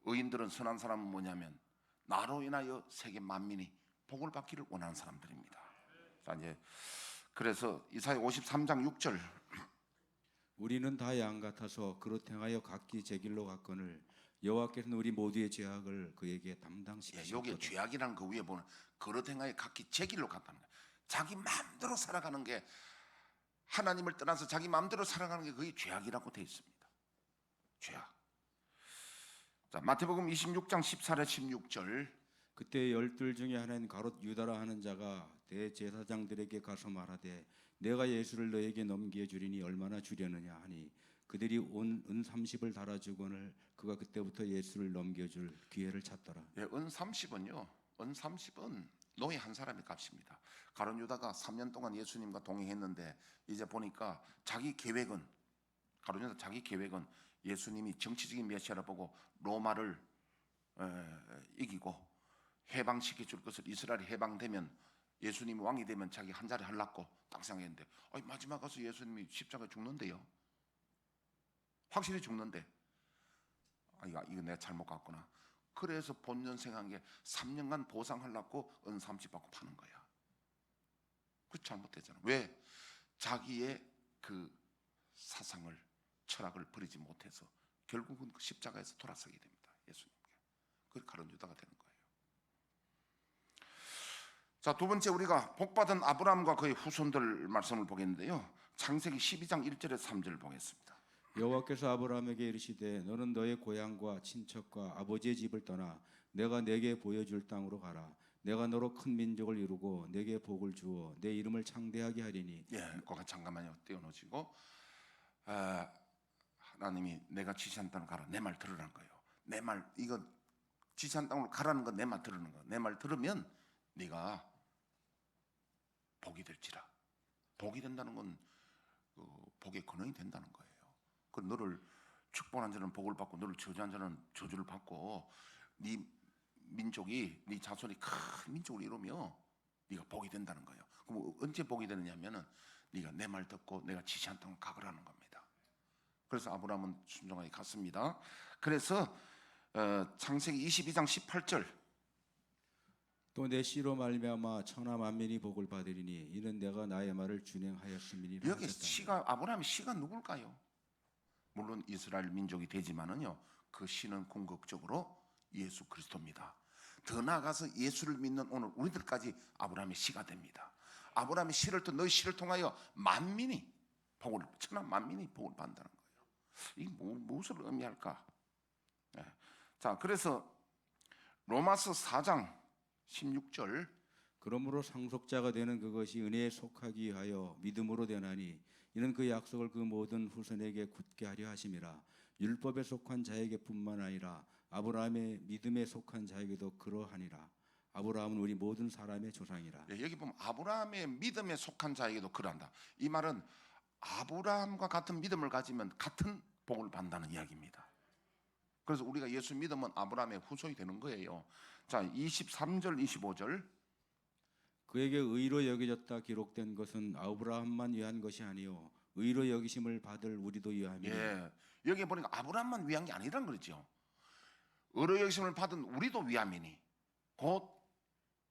의인들은 선한 사람은 뭐냐면 나로 인하여 세계 만민이 복을 받기를 원하는 사람들입니다. 자 이제 그래서 이사야 53장 6절 우리는 다 양 같아서 그릇 행하여 각기 제 길로 갔거늘 여호와께서는 우리 모두의 죄악을 그에게 담당시키셨도다. 여기 죄악이라는 그 위에 보는 그릇 행하여 각기 제 길로 갔다는 거예요. 자기 마음대로 살아가는 게 하나님을 떠나서 자기 마음대로 살아가는 게 그게 죄악이라고 되어 있습니다. 죄악. 자 마태복음 26장 14절 16절 그때 12 중에 하나인 가롯 유다라 하는 자가 대제사장들에게 가서 말하되 내가 예수를 너에게 넘겨주리니 얼마나 주려느냐 하니 그들이 온 은 30을 달아주거늘 그가 그때부터 예수를 넘겨줄 기회를 찾더라. 예, 은 30은요. 은 30은 노예 한 사람의 값입니다. 가룟 유다가 3년 동안 예수님과 동행했는데 이제 보니까 자기 계획은 가룟 유다 자기 계획은 예수님이 정치적인 메시아를 보고 로마를 이기고 해방시켜 줄 것을 이스라엘이 해방되면 예수님이 왕이 되면 자기 한 자리 하려고 딱 생각했는데 마지막 가서 예수님이 십자가에 죽는데요. 확실히 죽는데 이거 내가 잘못 갔구나. 그래서 본연생한 게 3년간 보상하려고 은 30 받고 파는 거야. 그 잘못됐잖아. 왜? 자기의 그 사상을 철학을 버리지 못해서 결국은 그 십자가에서 돌아서게 됩니다. 예수님께. 그게 가룟 유다가 되는 거예요. 자, 두 번째 우리가 복받은 아브라함과 그의 후손들 말씀을 보겠는데요. 창세기 12장 1절에서 3절 보겠습니다. 여호와께서 아브라함에게 이르시되 너는 너의 고향과 친척과 아버지의 집을 떠나 내가 내게 보여줄 땅으로 가라. 내가 너로 큰 민족을 이루고 내게 복을 주어 내 이름을 창대하게 하리니. 거기 잠깐만요. 떼어놓으시고 하나님이 내가 지시한 땅으로 가라. 내 말 들으라는 거예요. 내 말 이거 지시한 땅으로 가라는 건 내 말 들으는 거야. 내 말 들으면 네가 복이 될지라. 복이 된다는 건 복의 근원이 된다는 거예요. 그 너를 축복한 자는 복을 받고 너를 저주한 자는 저주를 받고 네 민족이 네 자손이 큰 민족을 이루며 네가 복이 된다는 거예요. 그럼 언제 복이 되느냐면은 네가 내 말 듣고 내가 지시한 땅을 가거라는 겁니다. 그래서 아브라함은 순종하게 갔습니다. 그래서 창세기 22장 18절 또 내 씨로 말미암아 천하 만민이 복을 받으리니 이는 내가 나의 말을 준행하였음이니라 여기 하셨다. 씨가 아브라함의 씨가 누굴까요? 물론 이스라엘 민족이 되지만은요 그 씨는 궁극적으로 예수 그리스도입니다. 더 나아가서 예수를 믿는 오늘 우리들까지 아브라함의 씨가 됩니다. 아브라함의 씨를 또 너희 씨를 통하여 만민이 복을 천하 만민이 복을 받는다는 거예요. 이 무엇을 의미할까? 네. 자, 그래서 로마서 4장 16절 그러므로 상속자가 되는 그것이 은혜에 속하기 위하여 믿음으로 되나니 이는 그 약속을 그 모든 후손에게 굳게 하려 하심이라. 율법에 속한 자에게뿐만 아니라 아브라함의 믿음에 속한 자에게도 그러하니라. 아브라함은 우리 모든 사람의 조상이라. 여기 보면 아브라함의 믿음에 속한 자에게도 그러한다. 이 말은 아브라함과 같은 믿음을 가지면 같은 복을 받는다는 이야기입니다. 그래서 우리가 예수 믿으면 아브라함의 후손이 되는 거예요. 자, 23절 25절 그에게 의로 여겨졌다 기록된 것은 아브라함만 위한 것이 아니요 의로 여기심을 받을 우리도 위함이니. 여기 보니까 아브라함만 위한 게 아니란 그러죠. 의로 여기심을 받은 우리도 위함이니 곧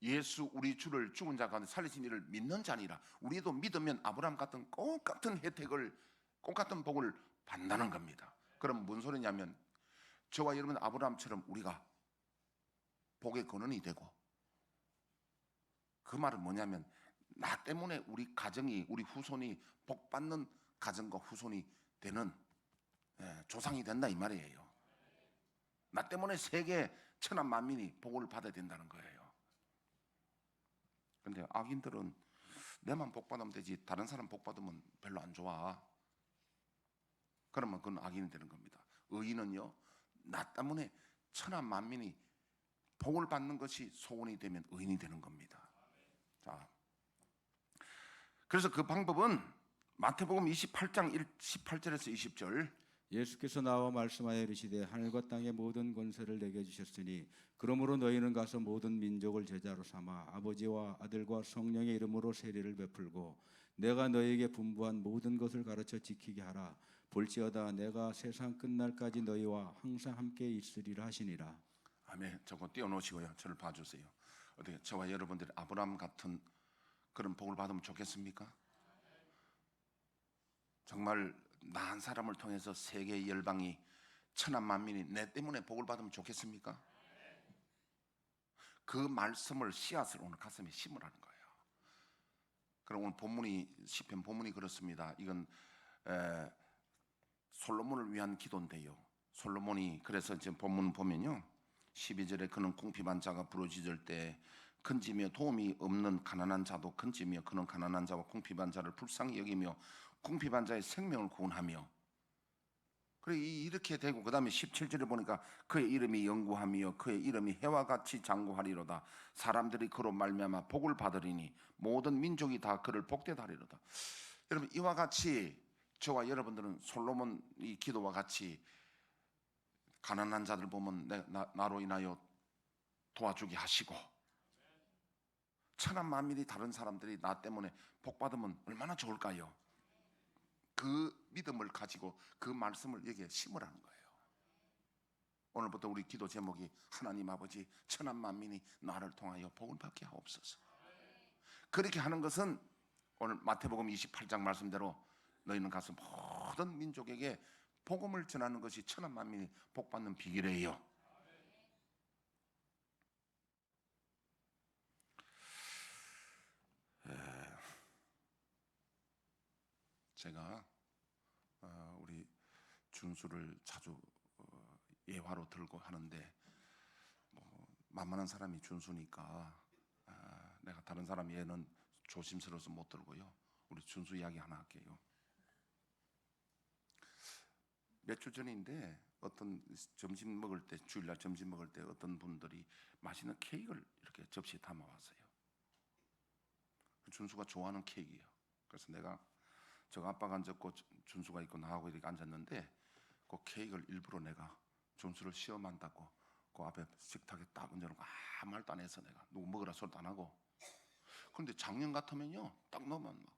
예수 우리 주를 죽은 자 가운데 살리신 이를 믿는 자니라. 우리도 믿으면 아브라함 같은 똑같은 혜택을 똑같은 복을 받는다는 겁니다. 그럼 뭔 소리냐면 저와 여러분 아브라함처럼 우리가 복의 근원이 되고 그 말은 뭐냐면 나 때문에 우리 가정이 우리 후손이 복 받는 가정과 후손이 되는 조상이 된다 이 말이에요. 나 때문에 세계 천하 만민이 복을 받아야 된다는 거예요. 근데 악인들은 내만 복 받으면 되지 다른 사람 복 받으면 별로 안 좋아. 그러면 그건 악인이 되는 겁니다. 의인은요 나 때문에 천하 만민이 복을 받는 것이 소원이 되면 의인이 되는 겁니다. 자, 그래서 그 방법은 마태복음 28장 18절에서 20절 예수께서 나와 말씀하여 이르시되 하늘과 땅의 모든 권세를 내게 주셨으니 그러므로 너희는 가서 모든 민족을 제자로 삼아 아버지와 아들과 성령의 이름으로 세례를 베풀고 내가 너희에게 분부한 모든 것을 가르쳐 지키게 하라. 볼지어다 내가 세상 끝날까지 너희와 항상 함께 있으리라 하시니라. 아멘. 저거 띄워놓으시고요. 저를 봐주세요. 어떻게 저와 여러분들이 아브라함 같은 그런 복을 받으면 좋겠습니까? 정말 나 한 사람을 통해서 세계 열방이 천하 만민이 내 때문에 복을 받으면 좋겠습니까? 그 말씀을 씨앗을 오늘 가슴에 심으라는 거예요. 그럼 오늘 본문이 시편 본문이 그렇습니다. 이건 솔로몬을 위한 기도인데요. 솔로몬이 그래서 지금 본문 보면요. 12절에 그는 궁핍한 자가 부르짖을 때 큰지며 도움이 없는 가난한 자도 큰지며 그는 가난한 자와 궁핍한 자를 불쌍히 여기며 궁핍한 자의 생명을 구원하며 그래 이렇게 되고 그 다음에 17절에 보니까 그의 이름이 영구하며 그의 이름이 해와 같이 장구하리로다. 사람들이 그로 말미암아 복을 받으리니 모든 민족이 다 그를 복되다 하리로다. 여러분 이와 같이 저와 여러분들은 솔로몬의 기도와 같이 가난한 자들 보면 나로 인하여 도와주게 하시고 천한 만민이 다른 사람들이 나 때문에 복 받으면 얼마나 좋을까요? 그 믿음을 가지고 그 말씀을 여기에 심으라는 거예요. 오늘부터 우리 기도 제목이 하나님 아버지 천한 만민이 나를 통하여 복을 받게 하옵소서. 그렇게 하는 것은 오늘 마태복음 28장 말씀대로 너희는 가서 모든 민족에게 복음을 전하는 것이 천한 만민이 복 받는 비결이에요. 제가 우리 준수를 자주 예화로 들고 하는데 만만한 사람이 준수니까 내가 다른 사람 예는 조심스러워서 못 들고요. 우리 준수 이야기 하나 할게요. 몇 주 전인데 어떤 점심 먹을 때 주일날 점심 먹을 때 어떤 분들이 맛있는 케이크를 이렇게 접시에 담아왔어요. 준수가 좋아하는 케이크예요. 그래서 내가 저 아빠가 앉았고 준수가 있고 나하고 이렇게 앉았는데 그 케이크를 일부러 내가 준수를 시험한다고 그 앞에 식탁에 딱 얹어놓고 아무 말도 안 해서 내가 누구 먹으라 소리도 안 하고. 그런데 작년 같으면요 딱 넣으면 막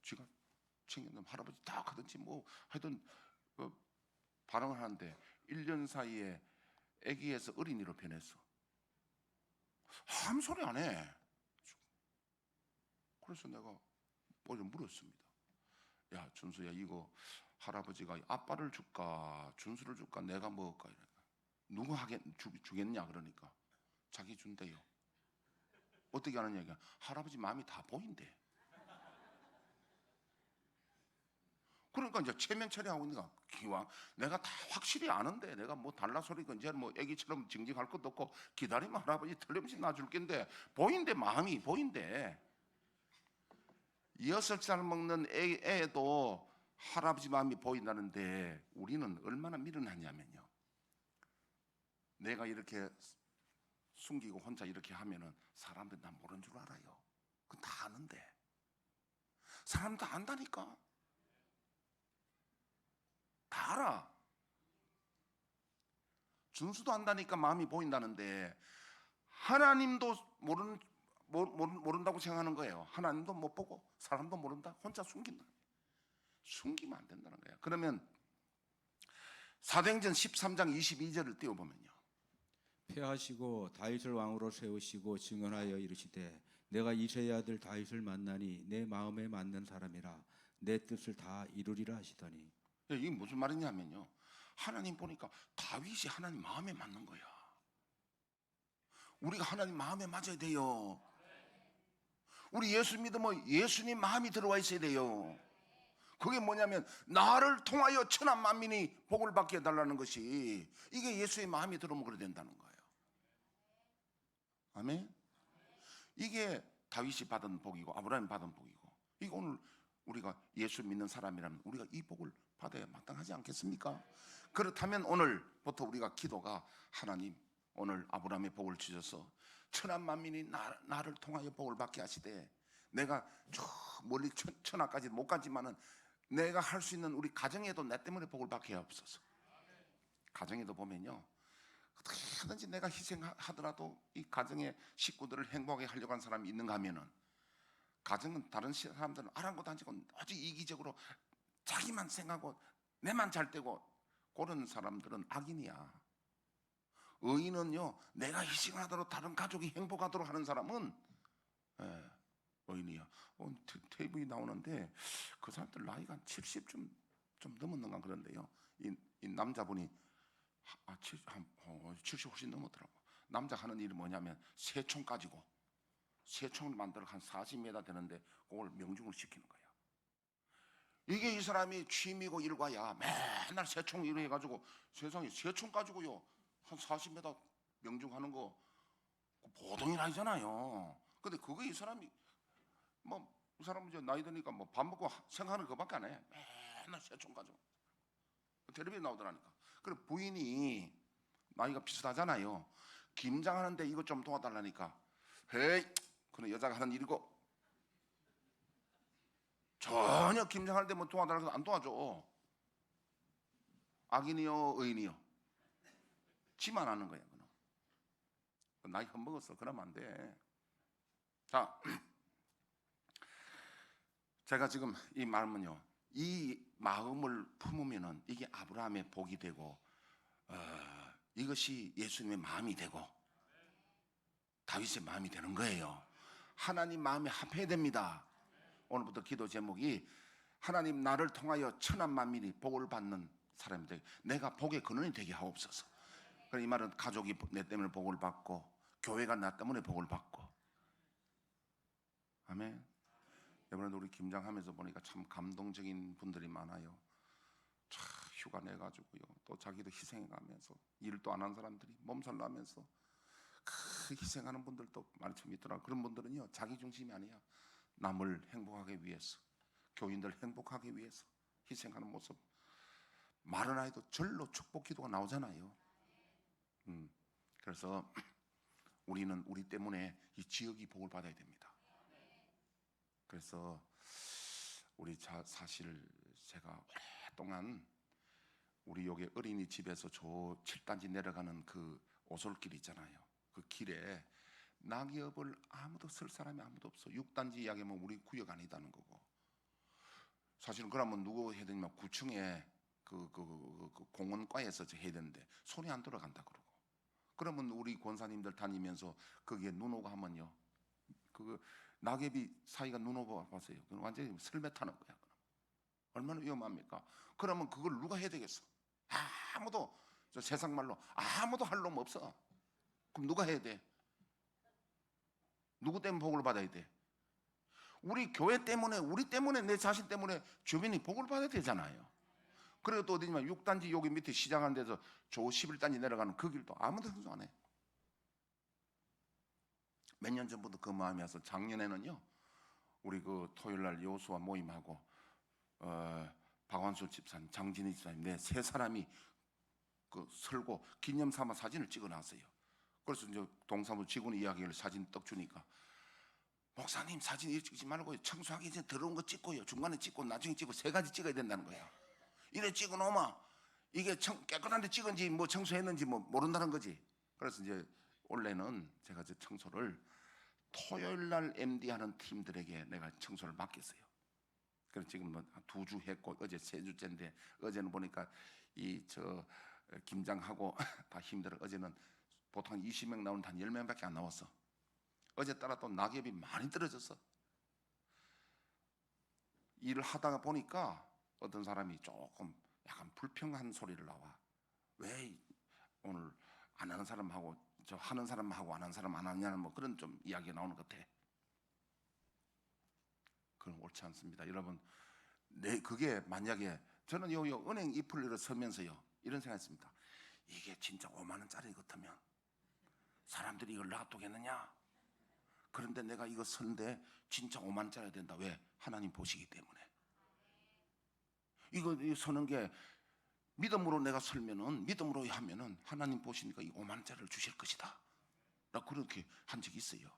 쥐가 챙겼는 할아버지 딱 하든지 뭐 하여튼 반응을 하는데 1년 사이에 애기에서 어린이로 변했어. 아무 소리 안 해. 그래서 내가 물었습니다. 야 준수야, 이거 할아버지가 아빠를 줄까 준수를 줄까 내가 먹을까 이래. 누구 주겠냐 그러니까 자기 준대요. 어떻게 하는 얘기야? 할아버지 마음이 다 보인대. 그러니까 이제 체면 처리하고 있는 거야. 기왕 내가 다 확실히 아는데 내가 뭐 달라 소리가 이제 뭐 애기처럼 징징할 것도 없고 기다리면 할아버지 틀림없이 놔줄 겐데 보인대. 마음이 보인대. 6살 먹는 애도 할아버지 마음이 보인다는데 우리는 얼마나 미련하냐면요, 내가 이렇게 숨기고 혼자 이렇게 하면은 사람들이 난 모르는 줄 알아요. 그건 다 아는데 사람 다 안다니까. 다 알아. 준수도 안다니까 마음이 보인다는데 하나님도 모른다고 생각하는 거예요. 하나님도 못 보고 사람도 모른다. 혼자 숨긴다. 숨기면 안 된다는 거예요. 그러면 사도행전 13장 22절을 띄워보면요, 폐하시고 다윗을 왕으로 세우시고 증언하여 이르시되 내가 이새의 아들 다윗을 만나니 내 마음에 맞는 사람이라 내 뜻을 다 이루리라 하시더니. 이게 무슨 말이냐면요, 하나님 보니까 다윗이 하나님 마음에 맞는 거야. 우리가 하나님 마음에 맞아야 돼요. 우리 예수 믿으면 예수님 마음이 들어와 있어야 돼요. 그게 뭐냐면 나를 통하여 천한 만민이 복을 받게 해달라는 것이, 이게 예수의 마음이 들어오면 그래 된다는 거예요. 아멘. 이게 다윗이 받은 복이고 아브라함이 받은 복이고, 이거 오늘 우리가 예수 믿는 사람이라면 우리가 이 복을 받아야 마땅하지 않겠습니까? 그렇다면 오늘부터 우리가 기도가, 하나님 오늘 아브라함의 복을 주셔서 천한 만민이 나를 통하여 복을 받게 하시되, 내가 저 멀리 천하까지 못 가지만은 내가 할 수 있는 우리 가정에도 내 때문에 복을 받게 하옵소서. 가정에도 보면요, 어떻게 하든지 내가 희생하더라도 이 가정의 식구들을 행복하게 하려고 하는 사람이 있는가 하면은, 가정은 다른 사람들은 아랑곳하지고 아주 이기적으로 자기만 생각하고 내만 잘 되고 그런 사람들은 악인이야. 의인은요, 내가 희생하도록 다른 가족이 행복하도록 하는 사람은 의인이야. 테이블이 나오는데 그 사람들 나이가 70 좀 넘었는가 그런데요, 이 남자분이 70 훨씬 넘었더라고. 남자 하는 일이 뭐냐면 새총 가지고 새총을 만들어 한 40m 되는데 그걸 명중을 시키는 거야. 이게 이 사람이 취미고 일과야. 맨날 새총 일을 해가지고, 세상에 새총 가지고요 한 40m 명중하는 거 보통이 아니잖아요. 근데 그거 이 사람이 이 사람은 이제 나이 드니까 밥 먹고 생각하는 그밖에 안 해. 맨날 새총 가지고 텔레비전 나오더라니까. 그래 부인이 나이가 비슷하잖아요. 김장하는데 이거 좀 도와달라니까, 헤이, 그런 여자가 하는 일이고, 전혀 김장할 때 뭐 도와달라고 안 도와줘. 악인이요 의인이요? 지만 하는 거야. 그럼 나이 헛먹었어. 그러면 안 돼. 자, 제가 지금 이 마음은요, 이 마음을 품으면은 이게 아브라함의 복이 되고, 이것이 예수님의 마음이 되고 다윗의 마음이 되는 거예요. 하나님 마음에 합해야 됩니다. 오늘부터 기도 제목이, 하나님 나를 통하여 천한 만민이 복을 받는 사람이 되게, 내가 복의 근원이 되게 하옵소서. 이 말은 가족이 내 때문에 복을 받고 교회가 나 때문에 복을 받고. 아멘. 이번에도 우리 김장하면서 보니까 참 감동적인 분들이 많아요. 참 휴가 내가지고요, 또 자기도 희생해가면서, 일도 안 한 사람들이 몸살 나면서 그 희생하는 분들도 많이 좀 있더라고요. 그런 분들은요, 자기 중심이 아니야. 남을 행복하게 위해서, 교인들 행복하기 위해서 희생하는 모습, 말은 안 해도 절로 축복 기도가 나오잖아요. 그래서 우리는 우리 때문에 이 지역이 복을 받아야 됩니다. 그래서 우리 사실 제가 오랫동안 우리 여기 어린이집에서 저 7단지 내려가는 그 오솔길 있잖아요. 그 길에 낙엽을 아무도 쓸 사람이 아무도 없어. 6단지 이야기하면 우리 구역 아니다는 거고. 사실은 그러면 누구 해야 되냐면 구청에 그 공원과에서 해야 되는데 손이 안 들어간다 그러고. 그러면 우리 권사님들 다니면서 거기에 눈 오고 하면요, 그 낙엽이 사이가 눈 오고 봤어요. 완전히 설매 타는 거야. 얼마나 위험합니까? 그러면 그걸 누가 해야 되겠어? 아무도, 저 세상 말로 아무도 할 놈 없어. 그럼 누가 해야 돼? 누구 때문에 복을 받아야 돼? 우리 교회 때문에, 우리 때문에, 내 자신 때문에 주변이 복을 받아야 되잖아요. 그리고 또 어디냐면 6단지 여기 밑에 시작하는 데서 저 11단지 내려가는 그 길도 아무도 청소 안 해. 몇 년 전부터 그 마음이 와서 작년에는요, 우리 그 토요일날 여호수아 모임하고 박완수 집사님, 장진희 집사님, 네 세 사람이 그 설고 기념 삼아 사진을 찍어놨어요. 그래서 이제 동사무 직원 이야기를 사진 떡 주니까, 목사님 사진 이렇게 찍지 말고 청소하기 전에 들어온 거 찍고요, 중간에 찍고 나중에 찍고 3가지 찍어야 된다는 거예요. 이래 찍어 놓으면 이게 깨끗한데 찍은지 뭐 청소했는지 뭐 모른다는 거지. 그래서 이제 원래는 제가 저 청소를 토요일날 MD 하는 팀들에게 내가 청소를 맡겼어요. 그래서 지금 뭐 2주 했고 어제 3주째인데, 어제는 보니까 이 저 김장하고 다 힘들어. 어제는 보통 20명 나오는데 한 10명밖에 안 나왔어. 어제 따라 또 낙엽이 많이 떨어졌어. 일을 하다가 보니까 어떤 사람이 조금 약간 불평한 소리를 나와. 왜 오늘 안 하는 사람하고 저 하는 사람하고 안 하는 사람 안 하냐는 뭐 그런 좀 이야기가 나오는 것 같아. 그건 옳지 않습니다. 여러분, 그게 만약에 저는 요 은행 잎을 서면서요 이런 생각했습니다. 이게 진짜 5만 원짜리 같으면 사람들이 이걸 놔두겠느냐? 그런데 내가 이거 선데 진짜 5만 원짜리 된다. 왜? 하나님 보시기 때문에. 이거 서는 게 믿음으로 내가 설면은, 믿음으로 하면은 하나님 보시니까 이 5만 원짜리를 주실 것이다. 나 그렇게 한 적이 있어요.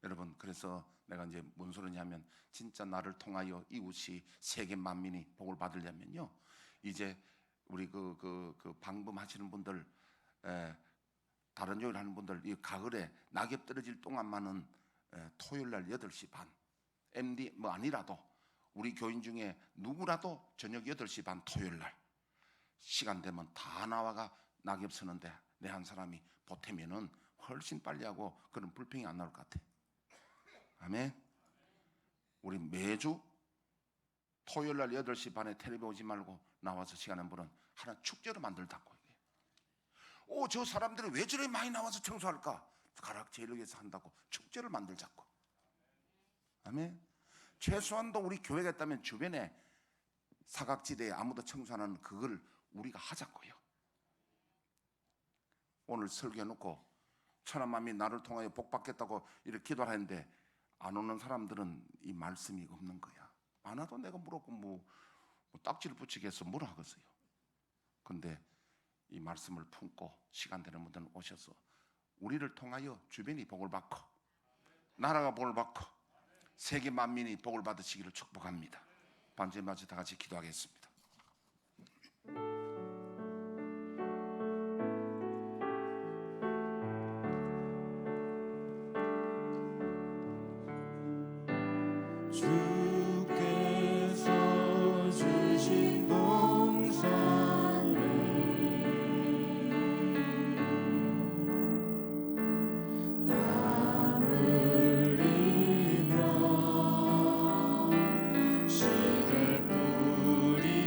여러분, 그래서 내가 이제 뭔 소리냐면, 진짜 나를 통하여 이웃이 세계 만민이 복을 받으려면요, 이제 우리 그 방범하시는 분들, 다른 요일 하는 분들, 이 가을에 낙엽 떨어질 동안만은 토요일 날 8시 반, MD 뭐 아니라도 우리 교인 중에 누구라도 저녁 8시 반 토요일 날 시간 되면 다 나와가 낙엽 서는데 내 한 사람이 보태면은 훨씬 빨리 하고 그런 불평이 안 나올 것 같아. 아멘. 우리 매주 토요일 날 8시 반에 텔레비 오지 말고 나와서 시간 한 번은 하나 축제로 만들자고. 저 사람들이 왜 저래 많이 나와서 청소할까? 가락 제일 위해서 한다고 축제를 만들자고. 아멘. 최소한도 우리 교회가 있다면 주변에 사각지대에 아무도 청소 안 하는 그걸 우리가 하자고요. 오늘 설교해놓고 천하만민이 나를 통하여 복받겠다고 이렇게 기도를 하는데 안 오는 사람들은 이 말씀이 없는 거야. 안 와도 내가 물었고 뭐 딱지를 붙이겠어, 뭐라 하겠어요. 근데 이 말씀을 품고 시간 되는 분들은 오셔서 우리를 통하여 주변이 복을 받고 나라가 복을 받고 세계 만민이 복을 받으시기를 축복합니다. 반주에 맞춰 다 같이 기도하겠습니다. 주께서 주신 동산을 땀 흘리며 씨를 뿌리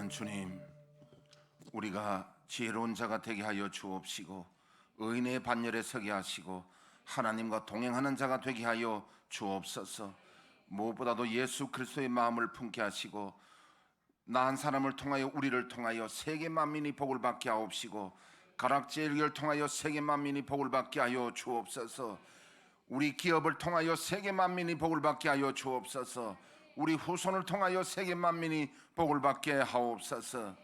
사랑하는 주님, 우리가 지혜로운 자가 되게 하여 주옵시고 의인의 반열에 서게 하시고 하나님과 동행하는 자가 되게 하여 주옵소서. 무엇보다도 예수 그리스도의 마음을 품게 하시고 나 한 사람을 통하여 우리를 통하여 세계 만민이 복을 받게 하옵시고 가락지엘을 통하여 세계 만민이 복을 받게 하여 주옵소서. 우리 기업을 통하여 세계 만민이 복을 받게 하여 주옵소서. 우리 후손을 통하여 세계 만민이 복을 받게 하옵소서.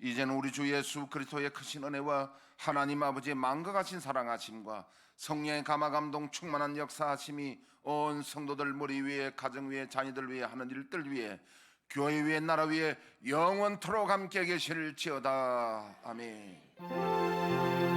이제는 우리 주 예수 그리스도의 크신 은혜와 하나님 아버지의 만각하신 사랑하심과 성령의 감화감동 충만한 역사하심이 온 성도들 머리 위에 가정 위에 자녀들 위에 하는 일들 위에 교회 위에 나라 위에 영원토록 함께 계실지어다. 아멘.